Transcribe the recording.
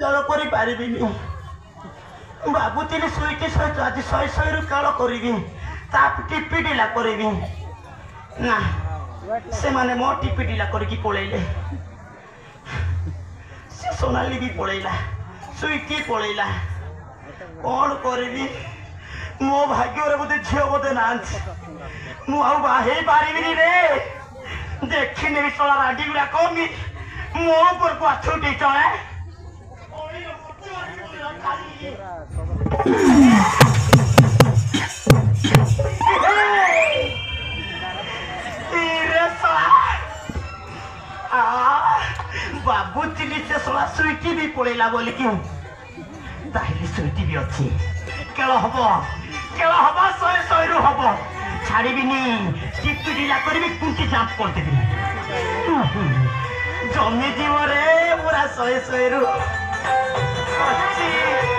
ଖେଳ କରିପାରିବିନି। ଭାବୁଥିଲି ସୁଇଟି ସହିତ ଆଜି ଶହେ ଶହେରୁ ଖେଳ କରିବି, ତା ଟିପି ଢିଲା କରିବି। ନା, ସେମାନେ ମୋ ଟିପି ଢିଲା କରିକି ପଳେଇଲେ। ସେ ସୋନାଲି ବି ପଳେଇଲା, ସୁଇଟି ପଳେଇଲା। କଣ କରିବି? ମୋ ଭାଗ୍ୟରେ ବୋଧେ ଝିଅ ବୋଧେ ନାହାନ୍ତି। ମୁଁ ଆଉ ବାହା ହେଇପାରିବିନି ରେ। ଦେଖିନେବି ଶଳା ରାଡି ଗୁଡା କମି ମୋ ଉପରକୁ ଆଛୁଟି ଚଳେ। ଭାବୁଥିଲି ସେ ଶଳା ସୁଇଟି ବି ପଳେଇଲା ବୋଲିକି। ତାହେଲେ ସୁଇଟି ବି ଅଛି। ଖେଳ ହବ, ଖେଳ ହବ, ଶହେ ଶହେରୁ ହବ। ଛାଡ଼ିବିନି, ଚିପି ଢିଲା କରିବି, କୁଣ୍ଟି ଜାମ୍ପ କରିଦେବି। ଜମି ଜୀବରେ ପୁରା ଶହେ ଶହେରୁ ଅଛି।